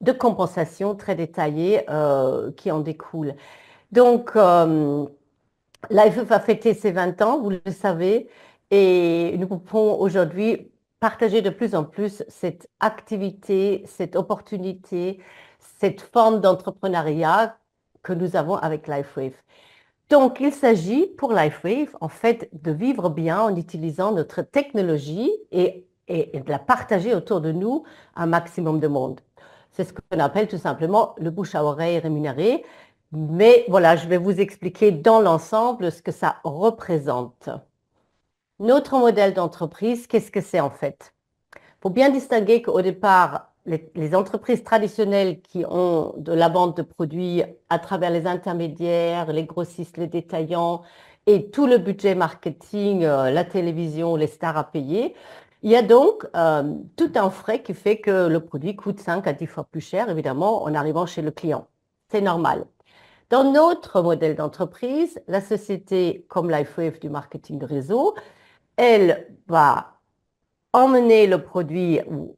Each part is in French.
de compensation très détaillés qui en découlent. Donc, l'AFF a fêté ses 20 ans, vous le savez, et nous pouvons aujourd'hui partager de plus en plus cette activité, cette opportunité, cette forme d'entrepreneuriat que nous avons avec LifeWave. Donc, il s'agit pour LifeWave, en fait, de vivre bien en utilisant notre technologie et de la partager autour de nous un maximum de monde. C'est ce qu'on appelle tout simplement le bouche à oreille rémunéré. Mais voilà, je vais vous expliquer dans l'ensemble ce que ça représente. Notre modèle d'entreprise, qu'est-ce que c'est en fait? Il faut bien distinguer qu'au départ, les entreprises traditionnelles qui ont de la vente de produits à travers les intermédiaires, les grossistes, les détaillants et tout le budget marketing, la télévision, les stars à payer, il y a donc tout un frais qui fait que le produit coûte 5 à 10 fois plus cher, évidemment, en arrivant chez le client. C'est normal. Dans notre modèle d'entreprise, la société comme LifeWave du marketing de réseau, elle va emmener le produit ou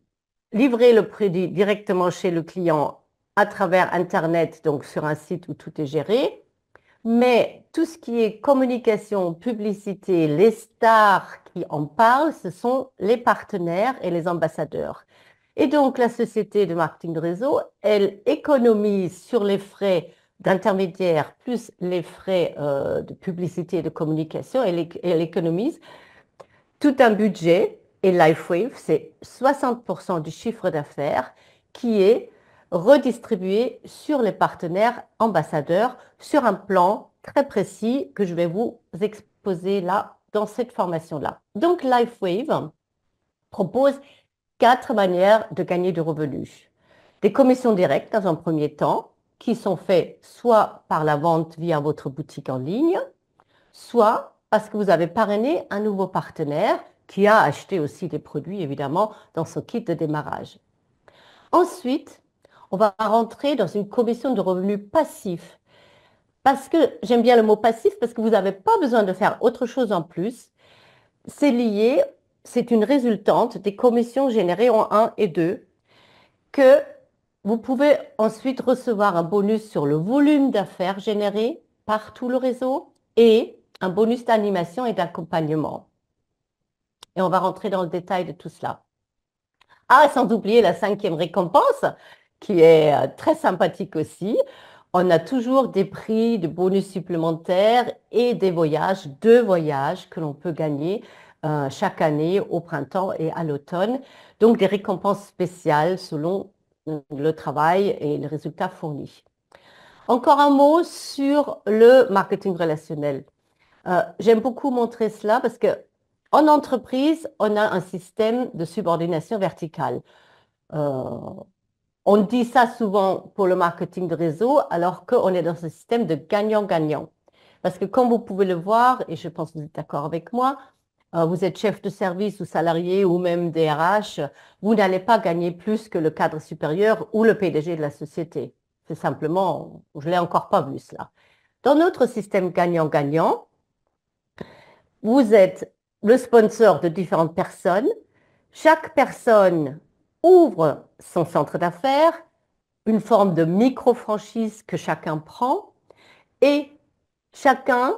livrer le produit directement chez le client à travers Internet, donc sur un site où tout est géré. Mais tout ce qui est communication, publicité, les stars qui en parlent, ce sont les partenaires et les ambassadeurs. Et donc, la société de marketing de réseau, elle économise sur les frais d'intermédiaire plus les frais de publicité et de communication, elle économise tout un budget. Et LifeWave, c'est 60% du chiffre d'affaires qui est redistribué sur les partenaires ambassadeurs sur un plan très précis que je vais vous exposer là dans cette formation-là. Donc, LifeWave propose 4 manières de gagner du revenu. Des commissions directes dans un premier temps, qui sont faites soit par la vente via votre boutique en ligne, soit parce que vous avez parrainé un nouveau partenaire qui a acheté aussi des produits, évidemment, dans son kit de démarrage. Ensuite, on va rentrer dans une commission de revenus passif. Parce que j'aime bien le mot passif, parce que vous n'avez pas besoin de faire autre chose en plus. C'est lié, c'est une résultante des commissions générées en 1 et 2 que vous pouvez ensuite recevoir un bonus sur le volume d'affaires généré par tout le réseau et un bonus d'animation et d'accompagnement. Et on va rentrer dans le détail de tout cela. Ah, sans oublier la 5e récompense, qui est très sympathique aussi. On a toujours des prix de bonus supplémentaires et des voyages, 2 voyages que l'on peut gagner chaque année au printemps et à l'automne. Donc, des récompenses spéciales selon le travail et les résultats fournis. Encore un mot sur le marketing relationnel. J'aime beaucoup montrer cela parce que en entreprise, on a un système de subordination verticale. Euh, on dit ça souvent pour le marketing de réseau, alors qu'on est dans un système de gagnant-gagnant. Parce que comme vous pouvez le voir, et je pense que vous êtes d'accord avec moi, vous êtes chef de service ou salarié ou même DRH, vous n'allez pas gagner plus que le cadre supérieur ou le PDG de la société. C'est simplement, je ne l'ai encore pas vu cela. Dans notre système gagnant-gagnant, vous êtes le sponsor de différentes personnes. Chaque personne ouvre son centre d'affaires, une forme de micro-franchise que chacun prend et chacun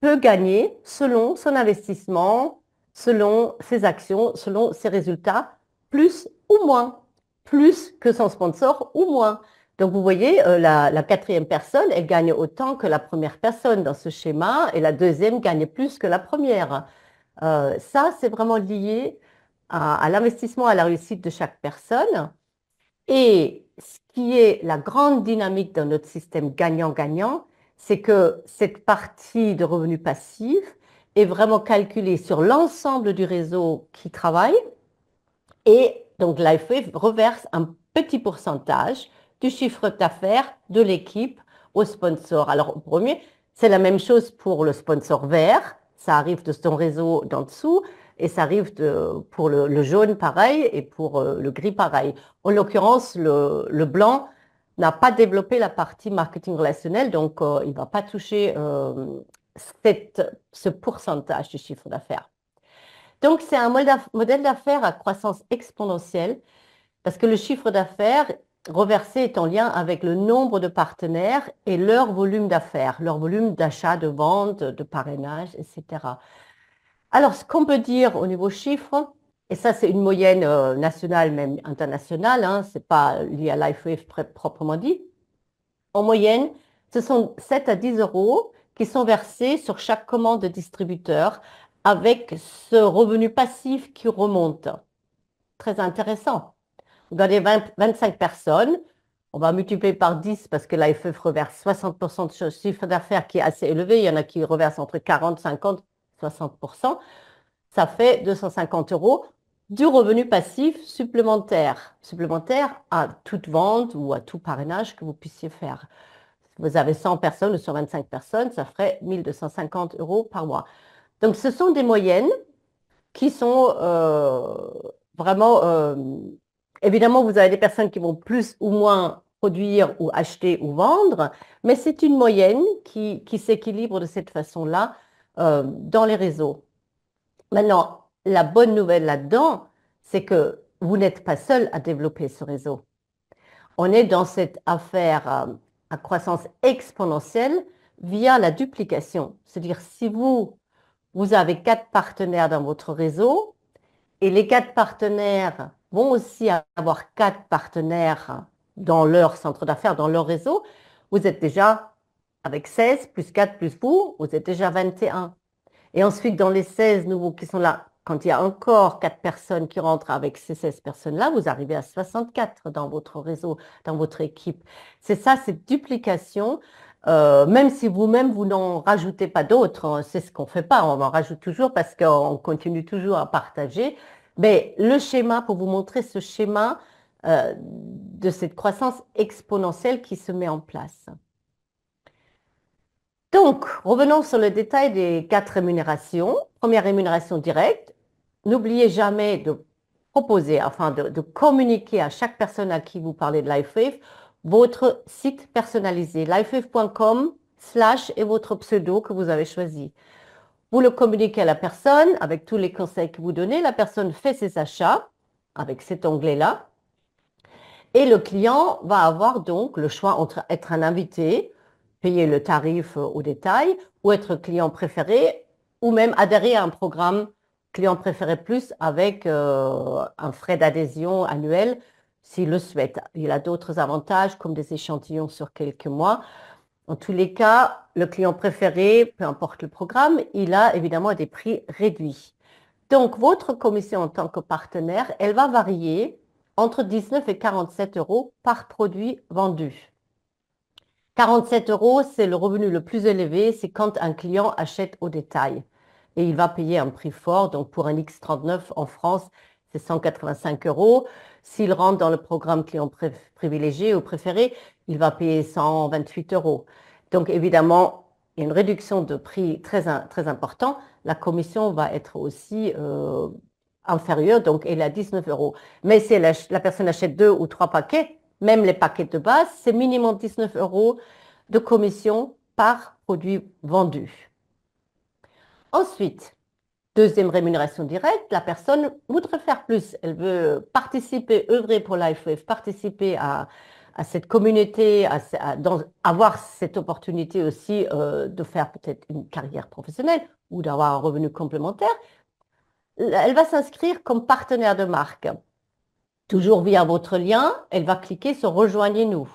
peut gagner selon son investissement, selon ses actions, selon ses résultats, plus ou moins, plus que son sponsor ou moins. Donc vous voyez, la 4e personne, elle gagne autant que la première personne dans ce schéma et la deuxième gagne plus que la première. Ça, c'est vraiment lié à l'investissement, à la réussite de chaque personne. Et ce qui est la grande dynamique dans notre système gagnant-gagnant, c'est que cette partie de revenus passifs est vraiment calculée sur l'ensemble du réseau qui travaille. Et donc, LifeWave reverse un petit pourcentage du chiffre d'affaires de l'équipe au sponsor. Alors, au premier, c'est la même chose pour le sponsor vert. Ça arrive de son réseau d'en dessous et ça arrive pour le jaune pareil et pour le gris pareil. En l'occurrence, le blanc n'a pas développé la partie marketing relationnel, donc il ne va pas toucher ce pourcentage du chiffre d'affaires. Donc, c'est un modèle d'affaires à croissance exponentielle parce que le chiffre d'affaires, reversé est en lien avec le nombre de partenaires et leur volume d'affaires, leur volume d'achat, de vente, de parrainage, etc. Alors, ce qu'on peut dire au niveau chiffres, et ça c'est une moyenne nationale, même internationale, hein, ce n'est pas lié à LifeWave proprement dit, en moyenne, ce sont 7 à 10 euros qui sont versés sur chaque commande de distributeur avec ce revenu passif qui remonte. Très intéressant. Vous gardez 25 personnes, on va multiplier par 10 parce que l'AFF reverse 60% de chiffre d'affaires qui est assez élevé. Il y en a qui reversent entre 40, 50, 60%. Ça fait 250 euros du revenu passif supplémentaire, supplémentaire à toute vente ou à tout parrainage que vous puissiez faire. Si vous avez 100 personnes ou 125 personnes, ça ferait 1250 euros par mois. Donc, ce sont des moyennes qui sont vraiment... évidemment, vous avez des personnes qui vont plus ou moins produire ou acheter ou vendre, mais c'est une moyenne qui s'équilibre de cette façon-là dans les réseaux. Maintenant, la bonne nouvelle là-dedans, c'est que vous n'êtes pas seul à développer ce réseau. On est dans cette affaire à croissance exponentielle via la duplication. C'est-à-dire, si vous avez 4 partenaires dans votre réseau et les 4 partenaires vont aussi avoir 4 partenaires dans leur centre d'affaires, dans leur réseau, vous êtes déjà avec 16 plus 4 plus vous êtes déjà 21. Et ensuite, dans les 16 nouveaux qui sont là, quand il y a encore 4 personnes qui rentrent avec ces 16 personnes-là, vous arrivez à 64 dans votre réseau, dans votre équipe. C'est ça, cette duplication. Même si vous-même, vous n'en rajoutez pas d'autres, hein, c'est ce qu'on ne fait pas, on en rajoute toujours parce qu'on continue toujours à partager. Mais le schéma, pour vous montrer ce schéma de cette croissance exponentielle qui se met en place. Donc, revenons sur le détail des 4 rémunérations. Première rémunération directe. N'oubliez jamais de proposer, enfin de communiquer à chaque personne à qui vous parlez de LifeWave, votre site personnalisé, lifewave.com/ et votre pseudo que vous avez choisi. Vous le communiquez à la personne avec tous les conseils que vous donnez. La personne fait ses achats avec cet onglet-là. Et le client va avoir donc le choix entre être un invité, payer le tarif au détail, ou être client préféré, ou même adhérer à un programme client préféré plus avec un frais d'adhésion annuel s'il le souhaite. Il a d'autres avantages comme des échantillons sur quelques mois. En tous les cas, le client préféré, peu importe le programme, il a évidemment des prix réduits. Donc, votre commission en tant que partenaire, elle va varier entre 19 et 47 euros par produit vendu. 47 euros, c'est le revenu le plus élevé, c'est quand un client achète au détail. Et il va payer un prix fort, donc pour un X39 en France, c'est 185 euros. S'il rentre dans le programme client privilégié ou préféré, il va payer 128 euros. Donc évidemment, il y a une réduction de prix très, très importante. La commission va être aussi inférieure, donc elle est à 19 euros. Mais si la personne achète 2 ou 3 paquets, même les paquets de base, c'est minimum 19 euros de commission par produit vendu. Ensuite, deuxième rémunération directe, la personne voudrait faire plus. Elle veut participer, œuvrer pour LifeWave, participer à cette communauté, avoir cette opportunité aussi de faire peut-être une carrière professionnelle ou d'avoir un revenu complémentaire. Elle va s'inscrire comme partenaire de marque. Toujours via votre lien, elle va cliquer sur Rejoignez-nous.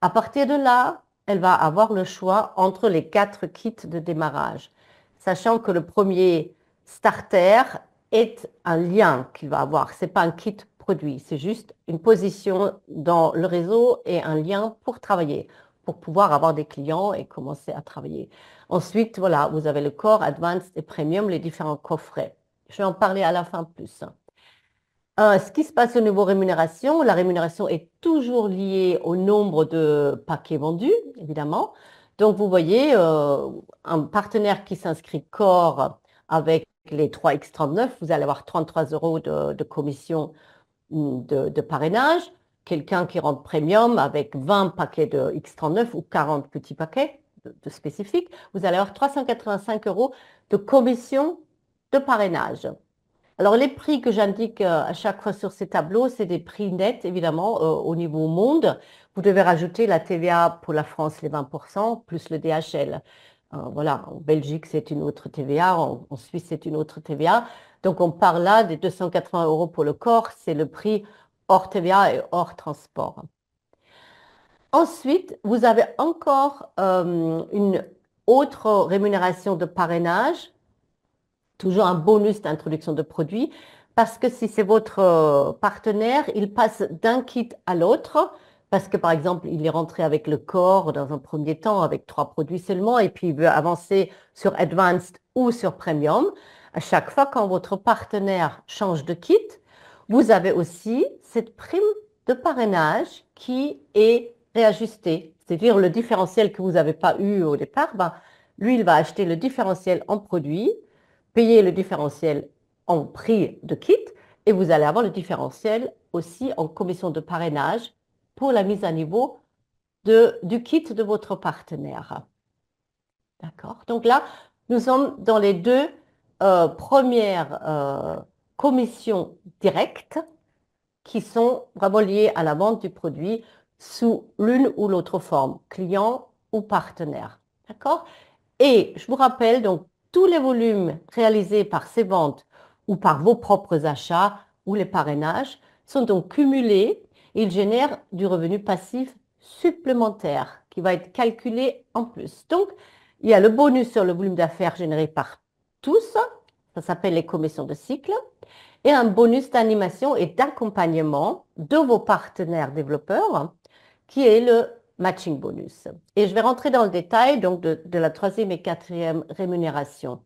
À partir de là, elle va avoir le choix entre les 4 kits de démarrage, sachant que le premier starter est un lien qu'il va avoir. Ce n'est pas un kit produit, c'est juste une position dans le réseau et un lien pour travailler, pour pouvoir avoir des clients et commencer à travailler. Ensuite, voilà, vous avez le Core, Advanced et Premium, les différents coffrets. Je vais en parler à la fin plus. Ce qui se passe au niveau rémunération, la rémunération est toujours liée au nombre de paquets vendus, évidemment. Donc, vous voyez, un partenaire qui s'inscrit Core avec les 3 X39, vous allez avoir 33 euros de commission de parrainage. Quelqu'un qui rentre Premium avec 20 paquets de X39 ou 40 petits paquets de spécifiques, vous allez avoir 385 euros de commission de parrainage. Alors, les prix que j'indique à chaque fois sur ces tableaux, c'est des prix nets, évidemment, au niveau monde. Vous devez rajouter la TVA pour la France, les 20%, plus le DHL. Voilà, en Belgique, c'est une autre TVA, en Suisse, c'est une autre TVA. Donc, on parle là des 280 euros pour le corps, c'est le prix hors TVA et hors transport. Ensuite, vous avez encore une autre rémunération de parrainage, toujours un bonus d'introduction de produits, parce que si c'est votre partenaire, il passe d'un kit à l'autre, parce que par exemple, il est rentré avec le corps dans un premier temps, avec 3 produits seulement, et puis il veut avancer sur Advanced ou sur Premium. À chaque fois, quand votre partenaire change de kit, vous avez aussi cette prime de parrainage qui est réajustée. C'est-à-dire le différentiel que vous n'avez pas eu au départ, ben, lui, il va acheter le différentiel en produit, payer le différentiel en prix de kit et vous allez avoir le différentiel aussi en commission de parrainage pour la mise à niveau du kit de votre partenaire. D'accord? Donc là, nous sommes dans les deux premières commissions directes qui sont vraiment liées à la vente du produit sous l'une ou l'autre forme, client ou partenaire. D'accord? Et je vous rappelle, donc, tous les volumes réalisés par ces ventes ou par vos propres achats ou les parrainages sont donc cumulés et ils génèrent du revenu passif supplémentaire qui va être calculé en plus. Donc, il y a le bonus sur le volume d'affaires généré par tous, ça s'appelle les commissions de cycle, et un bonus d'animation et d'accompagnement de vos partenaires développeurs qui est le matching bonus. Et je vais rentrer dans le détail donc, de la troisième et quatrième rémunération.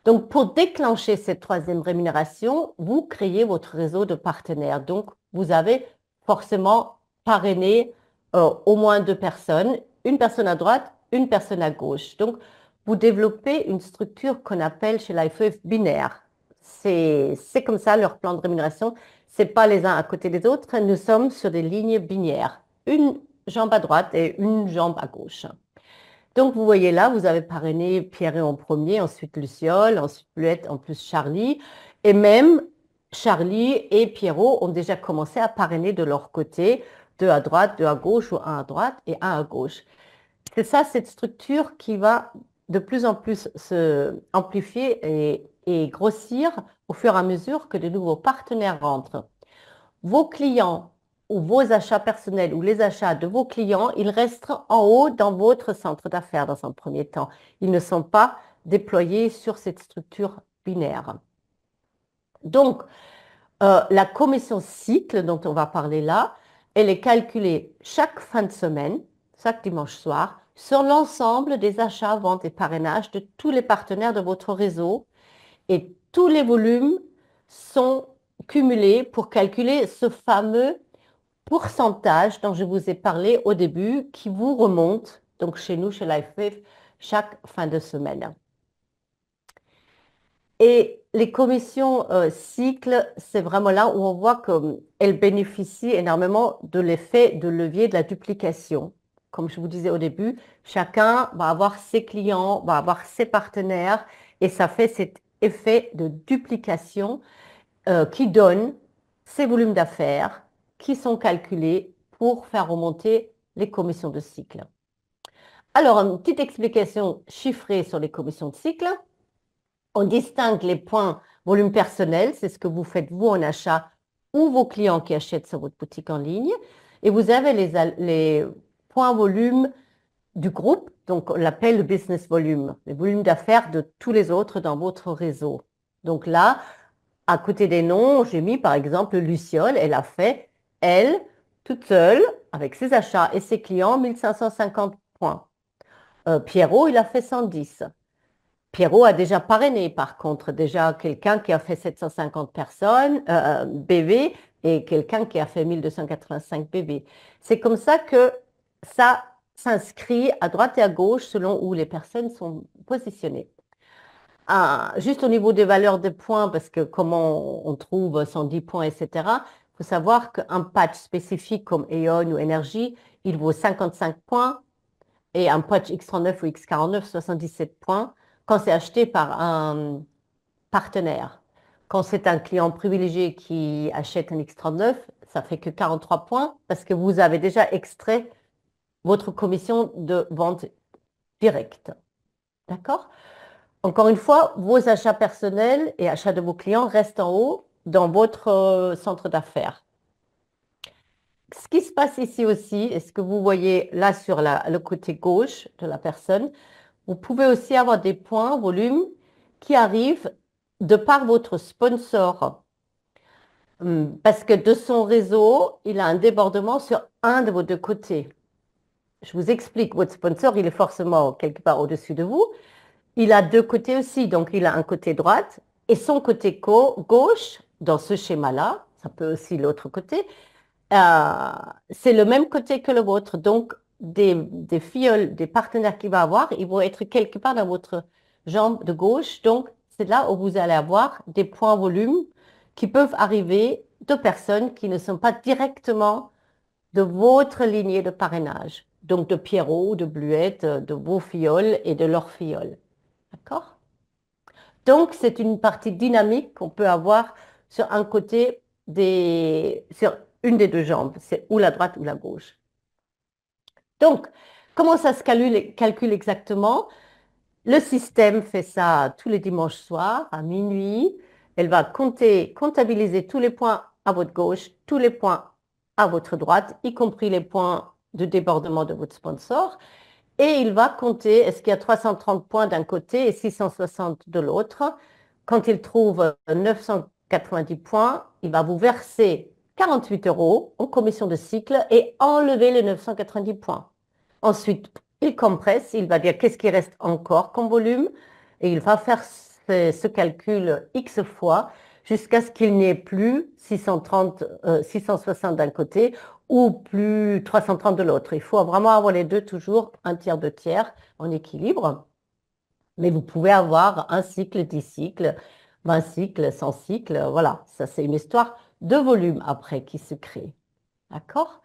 Donc, pour déclencher cette troisième rémunération, vous créez votre réseau de partenaires. Donc, vous avez forcément parrainé au moins 2 personnes, une personne à droite, une personne à gauche. Donc, vous développez une structure qu'on appelle chez l'IFEF binaire. C'est comme ça leur plan de rémunération. Ce n'est pas les uns à côté des autres. Nous sommes sur des lignes binaires. Une jambe à droite et une jambe à gauche. Donc, vous voyez là, vous avez parrainé Pierre en premier, ensuite Luciole, ensuite Bluette, en plus Charlie. Et même Charlie et Pierrot ont déjà commencé à parrainer de leur côté, deux à droite, deux à gauche, ou un à droite et un à gauche. C'est ça, cette structure qui va de plus en plus se amplifier et grossir au fur et à mesure que de nouveaux partenaires rentrent. Vos clients ou vos achats personnels ou les achats de vos clients, ils restent en haut dans votre centre d'affaires dans un premier temps. Ils ne sont pas déployés sur cette structure binaire. Donc, la commission cycle dont on va parler là, elle est calculée chaque fin de semaine, chaque dimanche soir, sur l'ensemble des achats, ventes et parrainages de tous les partenaires de votre réseau et tous les volumes sont cumulés pour calculer ce fameux pourcentage dont je vous ai parlé au début qui vous remonte, donc chez nous, chez LifeWave, chaque fin de semaine. Et les commissions cycles, c'est vraiment là où on voit qu'elles bénéficient énormément de l'effet de levier de la duplication. Comme je vous disais au début, chacun va avoir ses clients, va avoir ses partenaires, et ça fait cet effet de duplication qui donne ces volumes d'affaires qui sont calculés pour faire remonter les commissions de cycle. Alors, une petite explication chiffrée sur les commissions de cycle. On distingue les points volume personnel, c'est ce que vous faites vous en achat ou vos clients qui achètent sur votre boutique en ligne. Et vous avez les points volume du groupe, donc on l'appelle le business volume, le volume d'affaires de tous les autres dans votre réseau. Donc là, à côté des noms, j'ai mis par exemple Luciole, elle a fait, elle, toute seule, avec ses achats et ses clients, 1550 points. Pierrot, il a fait 110. Pierrot a déjà parrainé, par contre, déjà quelqu'un qui a fait 750 personnes, BV, et quelqu'un qui a fait 1285 BV. C'est comme ça que ça s'inscrit à droite et à gauche selon où les personnes sont positionnées. Juste au niveau des valeurs de points, parce que comment on trouve 110 points, etc., il faut savoir qu'un patch spécifique comme Aeon ou Énergie, il vaut 55 points, et un patch X39 ou X49, 77 points, quand c'est acheté par un partenaire. Quand c'est un client privilégié qui achète un X39, ça fait que 43 points parce que vous avez déjà extrait votre commission de vente directe. D'accord? Encore une fois, vos achats personnels et achats de vos clients restent en haut dans votre centre d'affaires. Ce qui se passe ici aussi, et ce que vous voyez là sur le côté gauche de la personne, vous pouvez aussi avoir des points, volumes, qui arrivent de par votre sponsor. Parce que de son réseau, il a un débordement sur un de vos deux côtés. Je vous explique, votre sponsor, il est forcément quelque part au-dessus de vous. Il a deux côtés aussi, donc il a un côté droite et son côté gauche, dans ce schéma-là, ça peut aussi l'autre côté, c'est le même côté que le vôtre. Donc, des filleuls, des partenaires qu'il va avoir, ils vont être quelque part dans votre jambe de gauche. Donc, c'est là où vous allez avoir des points volume qui peuvent arriver de personnes qui ne sont pas directement de votre lignée de parrainage. Donc, de Pierrot, de Bluette, de vos filleuls et de leurs filleuls. D'accord? Donc, c'est une partie dynamique qu'on peut avoir sur un côté sur une des deux jambes, c'est ou la droite ou la gauche. Donc, comment ça se calcule exactement? Le système fait ça tous les dimanches soirs à minuit. Elle va comptabiliser tous les points à votre gauche, tous les points à votre droite, y compris les points de débordement de votre sponsor. Et il va compter, est-ce qu'il y a 330 points d'un côté et 660 de l'autre. Quand il trouve 990 points, il va vous verser 48 € en commission de cycle et enlever les 990 points. Ensuite, il compresse, il va dire qu'est-ce qui reste encore comme volume et il va faire ce calcul X fois jusqu'à ce qu'il n'y ait plus 660 d'un côté ou plus 330 de l'autre. Il faut vraiment avoir les deux toujours, un tiers, deux tiers, en équilibre. Mais vous pouvez avoir un cycle, 10 cycles, 20 cycles, 100 cycles. Voilà, ça c'est une histoire de volume après qui se crée. D'accord?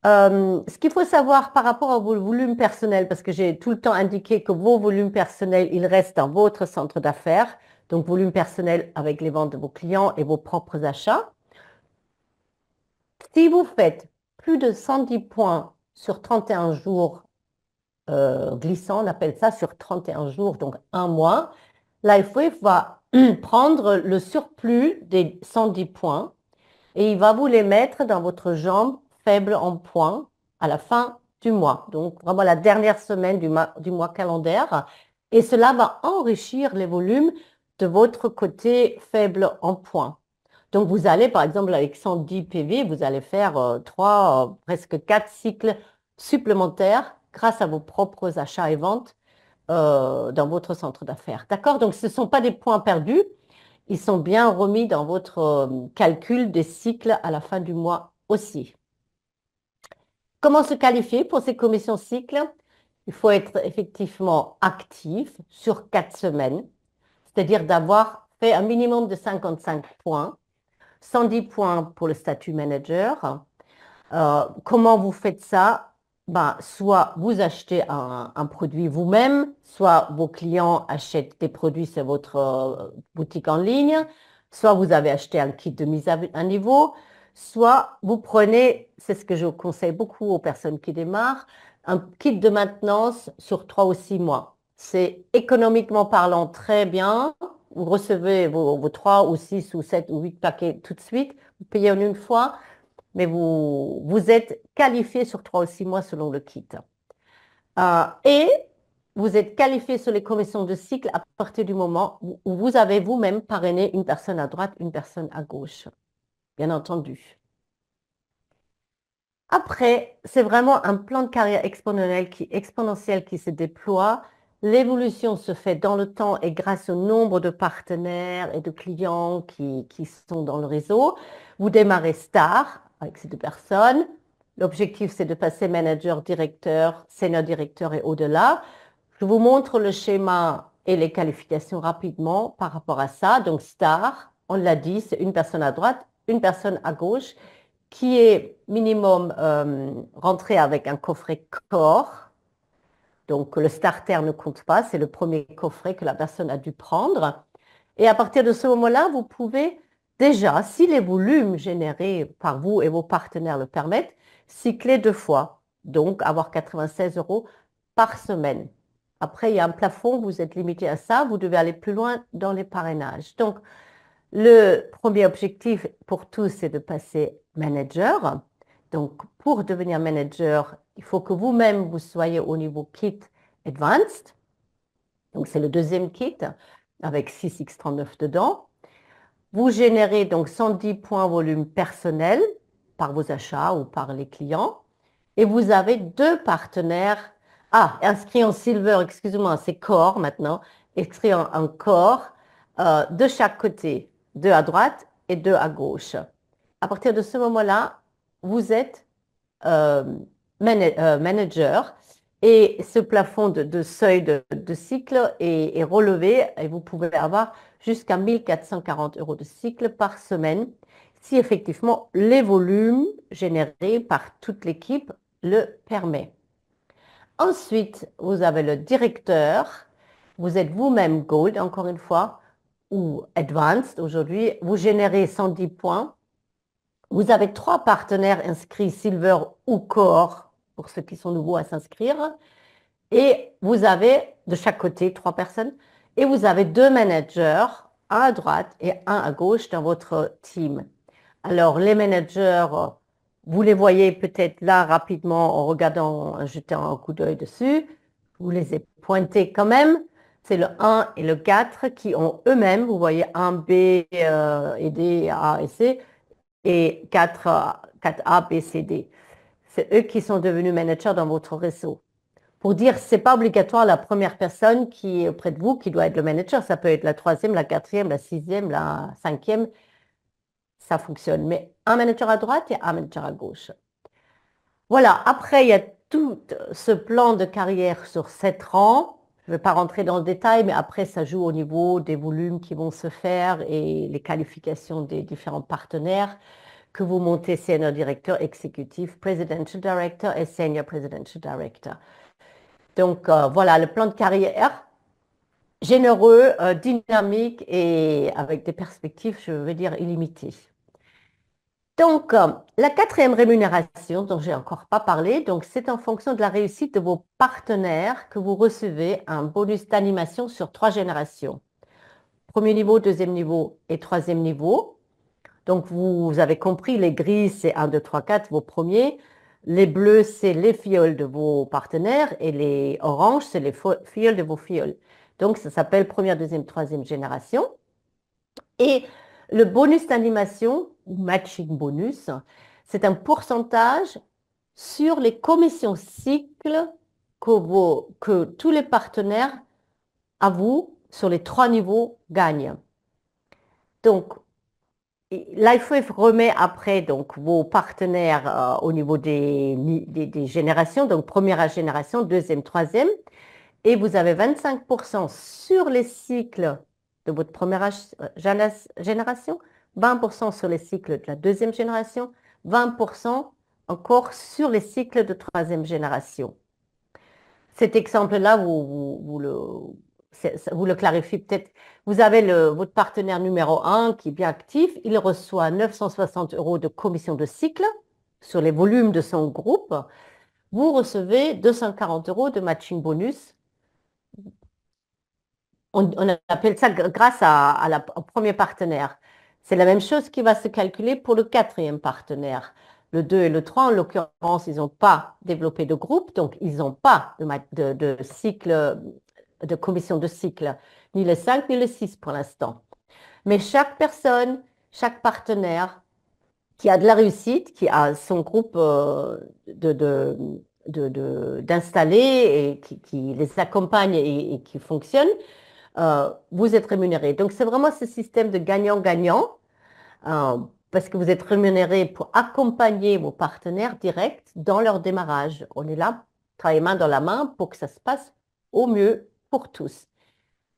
Ce qu'il faut savoir par rapport à vos volumes personnels, parce que j'ai tout le temps indiqué que vos volumes personnels, ils restent dans votre centre d'affaires, donc volume personnel avec les ventes de vos clients et vos propres achats. Si vous faites plus de 110 points sur 31 jours glissants, on appelle ça sur 31 jours, donc un mois, LifeWave va prendre le surplus des 110 points et il va vous les mettre dans votre jambe faible en points à la fin du mois. Donc, vraiment la dernière semaine du mois calendaire. Et cela va enrichir les volumes de votre côté faible en points. Donc, vous allez, par exemple, avec 110 PV, vous allez faire 3, presque 4 cycles supplémentaires grâce à vos propres achats et ventes dans votre centre d'affaires. D'accord? Donc, ce ne sont pas des points perdus. Ils sont bien remis dans votre calcul des cycles à la fin du mois aussi. Comment se qualifier pour ces commissions cycles? Il faut être effectivement actif sur 4 semaines, c'est-à-dire d'avoir fait un minimum de 55 points, 110 points pour le statut manager. Comment vous faites ça? Ben, soit vous achetez un produit vous-même, soit vos clients achètent des produits sur votre boutique en ligne, soit vous avez acheté un kit de mise à niveau, soit vous prenez, c'est ce que je conseille beaucoup aux personnes qui démarrent, un kit de maintenance sur 3 ou 6 mois. C'est économiquement parlant très bien. Vous recevez vos 3 ou 6 ou 7 ou 8 paquets tout de suite, vous payez en une fois mais vous êtes qualifié sur 3 ou 6 mois selon le kit. Et vous êtes qualifié sur les commissions de cycle à partir du moment où vous avez vous-même parrainé une personne à droite, une personne à gauche, bien entendu. Après, c'est vraiment un plan de carrière exponentiel qui se déploie. L'évolution se fait dans le temps et grâce au nombre de partenaires et de clients qui sont dans le réseau. Vous démarrez star avec ces deux personnes. L'objectif, c'est de passer manager, directeur, senior directeur et au-delà. Je vous montre le schéma et les qualifications rapidement par rapport à ça. Donc, star, on l'a dit, c'est une personne à droite, une personne à gauche qui est minimum rentré avec un coffret corps. Donc, le starter ne compte pas, c'est le premier coffret que la personne a dû prendre. Et à partir de ce moment-là, vous pouvez déjà, si les volumes générés par vous et vos partenaires le permettent, cycler 2 fois, donc avoir 96 euros par semaine. Après, il y a un plafond, vous êtes limité à ça, vous devez aller plus loin dans les parrainages. Donc, le premier objectif pour tous, c'est de passer manager. Donc, pour devenir manager, il faut que vous-même, vous soyez au niveau kit advanced. Donc, c'est le deuxième kit avec 6x39 dedans. Vous générez donc 110 points volume personnel par vos achats ou par les clients. Et vous avez 2 partenaires. Ah, inscrits en silver, excusez-moi, c'est core maintenant. Inscrits en core de chaque côté, 2 à droite et 2 à gauche. À partir de ce moment-là, vous êtes euh, manager et ce plafond de seuil de cycle est relevé et vous pouvez avoir jusqu'à 1440 euros de cycle par semaine si effectivement les volumes générés par toute l'équipe le permet. Ensuite, vous avez le directeur. Vous êtes vous-même Gold, encore une fois, ou Advanced aujourd'hui. Vous générez 110 points. Vous avez 3 partenaires inscrits Silver ou Core, pour ceux qui sont nouveaux à s'inscrire. Et vous avez de chaque côté 3 personnes. Et vous avez 2 managers, un à droite et un à gauche dans votre team. Alors, les managers, vous les voyez peut-être là rapidement en regardant, en jetant un coup d'œil dessus. Vous les ai pointés quand même. C'est le 1 et le 4 qui ont eux-mêmes, vous voyez 1B et D, A et C, et 4A, B, C, D. C'est eux qui sont devenus managers dans votre réseau. Pour dire, ce n'est pas obligatoire la première personne qui est auprès de vous qui doit être le manager. Ça peut être la 3e, la 4e, la 6e, la 5e. Ça fonctionne. Mais un manager à droite et un manager à gauche. Voilà. Après, il y a tout ce plan de carrière sur 7 ans. Je ne vais pas rentrer dans le détail, mais après, ça joue au niveau des volumes qui vont se faire et les qualifications des différents partenaires que vous montez senior directeur, exécutif, presidential director et senior presidential director. Donc, voilà, le plan de carrière généreux, dynamique et avec des perspectives, je veux dire, illimitées. Donc, la 4e rémunération, dont je n'ai encore pas parlé, donc c'est en fonction de la réussite de vos partenaires que vous recevez un bonus d'animation sur 3 générations. Premier niveau, deuxième niveau et troisième niveau. Donc, vous avez compris, les gris, c'est 1, 2, 3, 4, vos premiers. Les bleus, c'est les filleuls de vos partenaires et les oranges, c'est les filleuls de vos filleuls. Donc, ça s'appelle première, deuxième, troisième génération. Et le bonus d'animation, ou matching bonus, c'est un pourcentage sur les commissions cycles que tous les partenaires à vous, sur les 3 niveaux, gagnent. Donc, l'IFOF remet après donc, vos partenaires au niveau des générations, donc première génération, deuxième, troisième, et vous avez 25% sur les cycles de votre première génération, 20% sur les cycles de la deuxième génération, 20% encore sur les cycles de troisième génération. Cet exemple-là, vous le clarifiez peut-être. Vous avez votre partenaire numéro 1 qui est bien actif. Il reçoit 960 euros de commission de cycle sur les volumes de son groupe. Vous recevez 240 euros de matching bonus. On appelle ça grâce au premier partenaire. C'est la même chose qui va se calculer pour le 4e partenaire. Le 2 et le 3, en l'occurrence, ils n'ont pas développé de groupe, donc ils n'ont pas de cycle, de commission de cycle, ni le 5 ni le 6 pour l'instant. Mais chaque personne, chaque partenaire qui a de la réussite, qui a son groupe d'installés et qui les accompagne et qui fonctionne, vous êtes rémunéré. Donc, c'est vraiment ce système de gagnant-gagnant parce que vous êtes rémunéré pour accompagner vos partenaires directs dans leur démarrage. On est là, travailler main dans la main pour que ça se passe au mieux pour tous.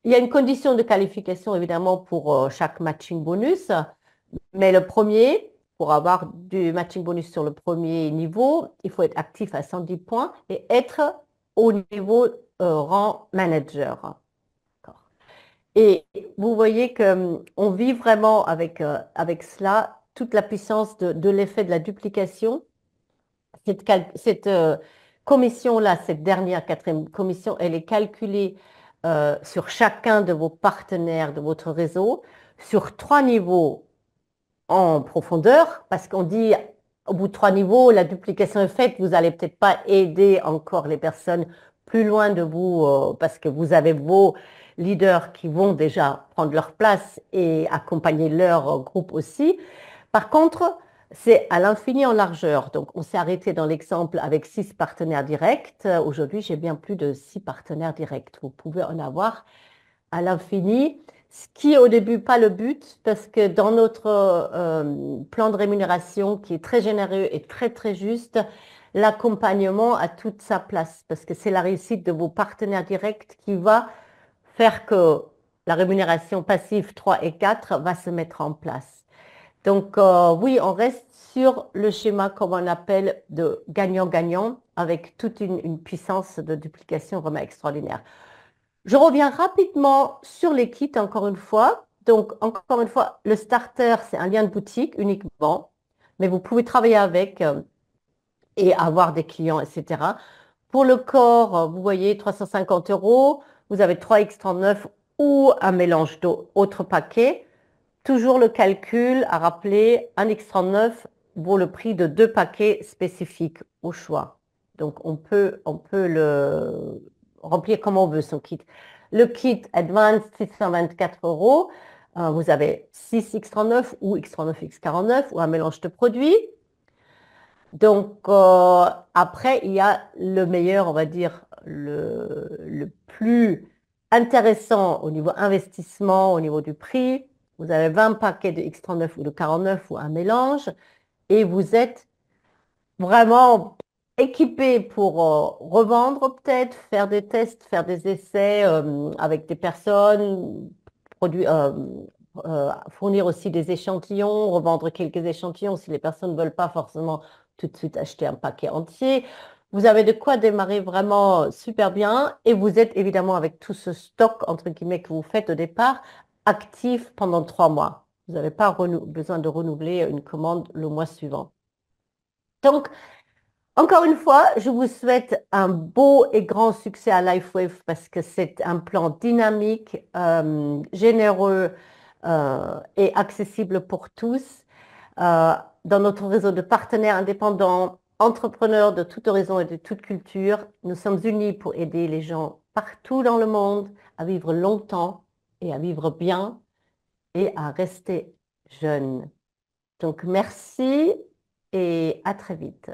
Il y a une condition de qualification, évidemment, pour chaque matching bonus, mais le premier, pour avoir du matching bonus sur le premier niveau, il faut être actif à 110 points et être au niveau rang manager. Et vous voyez qu'on vit vraiment avec cela toute la puissance de l'effet de la duplication. Cette commission-là, cette dernière quatrième commission, elle est calculée sur chacun de vos partenaires de votre réseau, sur 3 niveaux en profondeur, parce qu'on dit au bout de 3 niveaux, la duplication est faite, vous n'allez peut-être pas aider encore les personnes plus loin de vous, parce que vous avez vos leaders qui vont déjà prendre leur place et accompagner leur groupe aussi. Par contre, c'est à l'infini en largeur. Donc, on s'est arrêté dans l'exemple avec 6 partenaires directs. Aujourd'hui, j'ai bien plus de 6 partenaires directs. Vous pouvez en avoir à l'infini, ce qui est au début pas le but, parce que dans notre plan de rémunération, qui est très généreux et très, très juste, l'accompagnement a toute sa place, parce que c'est la réussite de vos partenaires directs qui va faire que la rémunération passive 3 et 4 va se mettre en place. Donc, oui, on reste sur le schéma, comme on appelle, de gagnant-gagnant, avec toute une puissance de duplication vraiment extraordinaire. Je reviens rapidement sur les kits, encore une fois. Donc, encore une fois, le starter, c'est un lien de boutique uniquement, mais vous pouvez travailler avec et avoir des clients, etc. Pour le corps, vous voyez, 350 euros, vous avez 3X39 ou un mélange d'autres paquets. Toujours le calcul à rappeler, un X39 vaut le prix de 2 paquets spécifiques au choix. Donc, on peut le remplir comme on veut son kit. Le kit Advanced, 624 euros. Vous avez 6 X39 ou X39 X49 ou un mélange de produits. Donc, après, il y a le meilleur, on va dire, le plus intéressant au niveau investissement, au niveau du prix. Vous avez 20 paquets de X39 ou de 49 ou un mélange et vous êtes vraiment équipé pour revendre peut-être, faire des tests, faire des essais avec des personnes, fournir aussi des échantillons, revendre quelques échantillons si les personnes ne veulent pas forcément tout de suite acheter un paquet entier. Vous avez de quoi démarrer vraiment super bien et vous êtes évidemment avec tout ce stock, entre guillemets, que vous faites au départ, actif pendant 3 mois. Vous n'avez pas besoin de renouveler une commande le mois suivant. Donc, encore une fois, je vous souhaite un beau et grand succès à LifeWave parce que c'est un plan dynamique, généreux et accessible pour tous. Dans notre réseau de partenaires indépendants, entrepreneurs de tout horizon et de toute culture, nous sommes unis pour aider les gens partout dans le monde à vivre longtemps et à vivre bien et à rester jeunes. Donc, merci et à très vite.